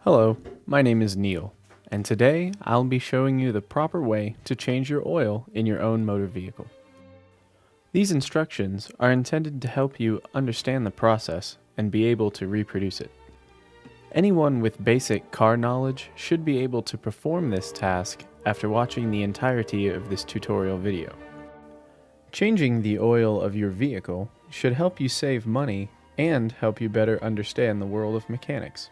Hello, my name is Neil, and today I'll be showing you the proper way to change your oil in your own motor vehicle. These instructions are intended to help you understand the process and be able to reproduce it. Anyone with basic car knowledge should be able to perform this task after watching the entirety of this tutorial video. Changing the oil of your vehicle should help you save money and help you better understand the world of mechanics.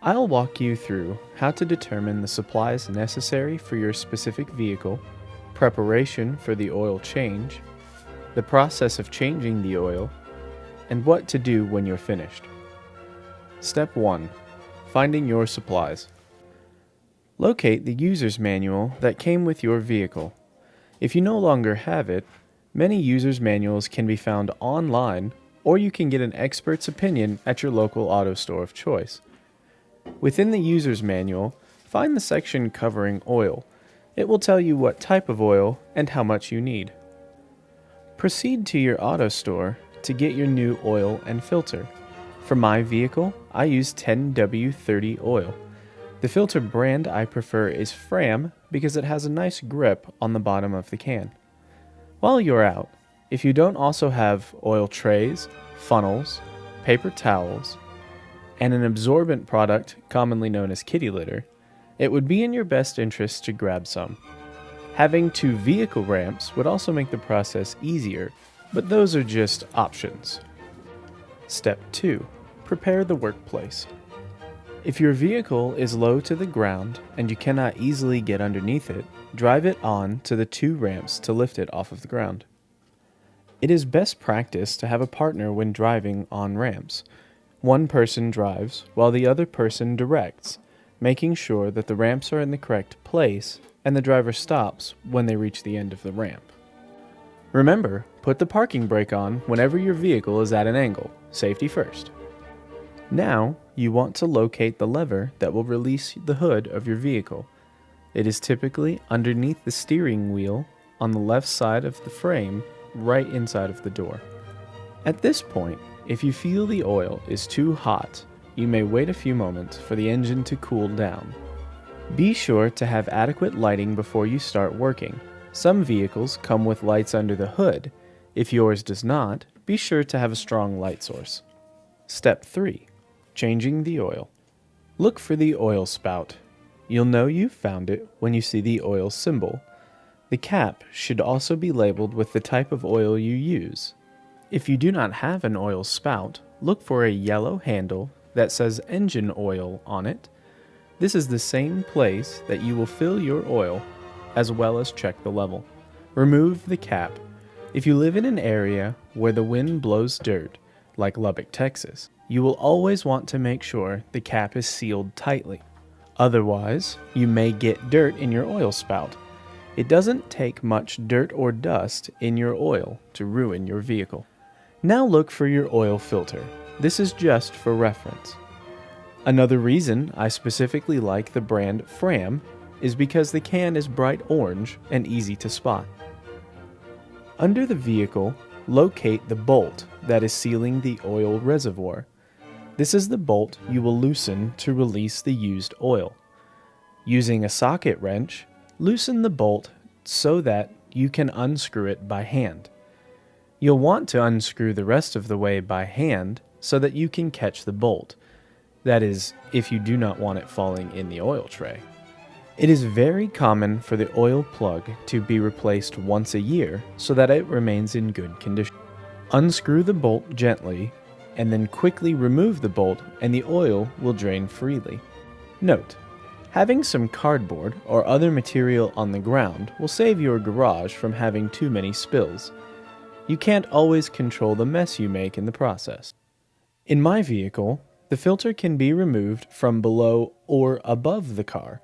I'll walk you through how to determine the supplies necessary for your specific vehicle, preparation for the oil change, the process of changing the oil, and what to do when you're finished. Step 1. Finding your supplies. Locate the user's manual that came with your vehicle. If you no longer have it, many user's manuals can be found online, or you can get an expert's opinion at your local auto store of choice. Within the user's manual, find the section covering oil. It will tell you what type of oil and how much you need. Proceed to your auto store to get your new oil and filter. For my vehicle, I use 10W30 oil. The filter brand I prefer is Fram because it has a nice grip on the bottom of the can. While you're out, if you don't also have oil trays, funnels, paper towels, and an absorbent product commonly known as kitty litter, it would be in your best interest to grab some. Having 2 vehicle ramps would also make the process easier, but those are just options. Step 2. Prepare the workplace. If your vehicle is low to the ground and you cannot easily get underneath it, drive it on to the 2 ramps to lift it off of the ground. It is best practice to have a partner when driving on ramps. One person drives while the other person directs, making sure that the ramps are in the correct place and the driver stops when they reach the end of the ramp. Remember, put the parking brake on whenever your vehicle is at an angle, safety first. Now, you want to locate the lever that will release the hood of your vehicle. It is typically underneath the steering wheel on the left side of the frame, right inside of the door. At this point, if you feel the oil is too hot, you may wait a few moments for the engine to cool down. Be sure to have adequate lighting before you start working. Some vehicles come with lights under the hood. If yours does not, be sure to have a strong light source. Step 3. Changing the oil. Look for the oil spout. You'll know you've found it when you see the oil symbol. The cap should also be labeled with the type of oil you use. If you do not have an oil spout, look for a yellow handle that says engine oil on it. This is the same place that you will fill your oil, as well as check the level. Remove the cap. If you live in an area where the wind blows dirt, like Lubbock, Texas, you will always want to make sure the cap is sealed tightly. Otherwise, you may get dirt in your oil spout. It doesn't take much dirt or dust in your oil to ruin your vehicle. Now look for your oil filter. This is just for reference. Another reason I specifically like the brand Fram is because the can is bright orange and easy to spot. Under the vehicle, locate the bolt that is sealing the oil reservoir. This is the bolt you will loosen to release the used oil. Using a socket wrench, loosen the bolt so that you can unscrew it by hand. You'll want to unscrew the rest of the way by hand so that you can catch the bolt. That is, if you do not want it falling in the oil tray. It is very common for the oil plug to be replaced once a year so that it remains in good condition. Unscrew the bolt gently and then quickly remove the bolt and the oil will drain freely. Note: having some cardboard or other material on the ground will save your garage from having too many spills. You can't always control the mess you make in the process. In my vehicle, the filter can be removed from below or above the car.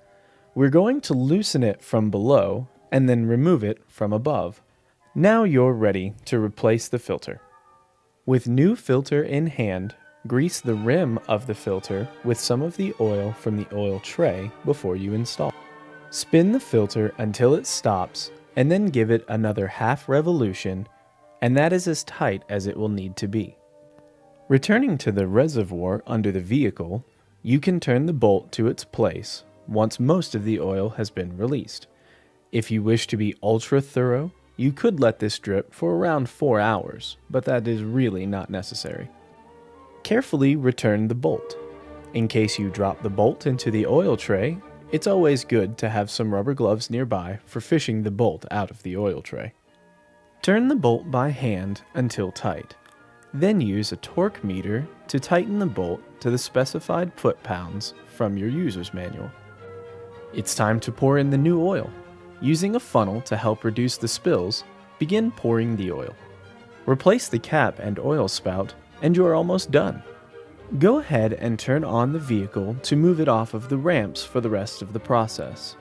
We're going to loosen it from below and then remove it from above. Now you're ready to replace the filter. With new filter in hand, grease the rim of the filter with some of the oil from the oil tray before you install. Spin the filter until it stops and then give it another half revolution, and that is as tight as it will need to be. Returning to the reservoir under the vehicle, You can turn the bolt to its place once most of the oil has been released. If you wish to be ultra thorough, you could let this drip for around 4 hours, but that is really not necessary. Carefully return the bolt. In case you drop the bolt into the oil tray, it's always good to have some rubber gloves nearby for fishing the bolt out of the oil tray. Turn the bolt by hand until tight. Then use a torque meter to tighten the bolt to the specified foot-pounds from your user's manual. It's time to pour in the new oil. Using a funnel to help reduce the spills, begin pouring the oil. Replace the cap and oil spout, and you are almost done. Go ahead and turn on the vehicle to move it off of the ramps for the rest of the process.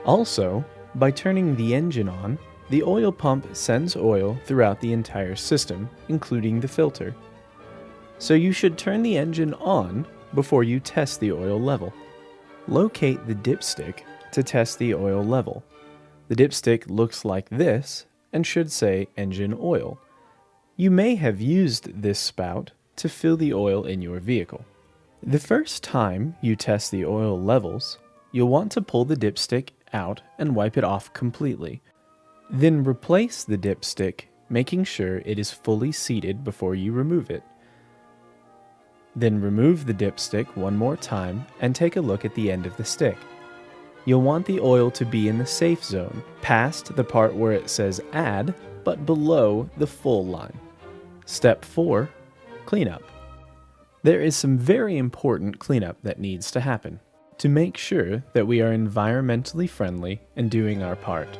Also, by turning the engine on, the oil pump sends oil throughout the entire system, including the filter. So you should turn the engine on before you test the oil level. Locate the dipstick to test the oil level. The dipstick looks like this and should say engine oil. You may have used this spout to fill the oil in your vehicle. The first time you test the oil levels, you'll want to pull the dipstick out and wipe it off completely. Then replace the dipstick, making sure it is fully seated before you remove it. Then remove the dipstick one more time and take a look at the end of the stick. You'll want the oil to be in the safe zone, past the part where it says add, but below the full line. Step 4. Cleanup. There is some very important cleanup that needs to happen to make sure that we are environmentally friendly and doing our part.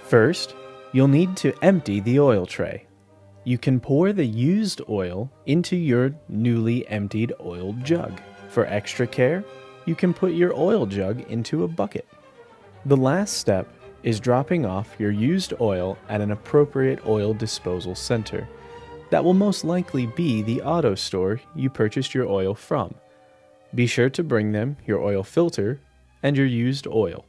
First, you'll need to empty the oil tray. You can pour the used oil into your newly emptied oil jug. For extra care, you can put your oil jug into a bucket. The last step is dropping off your used oil at an appropriate oil disposal center. That will most likely be the auto store you purchased your oil from. Be sure to bring them your oil filter and your used oil.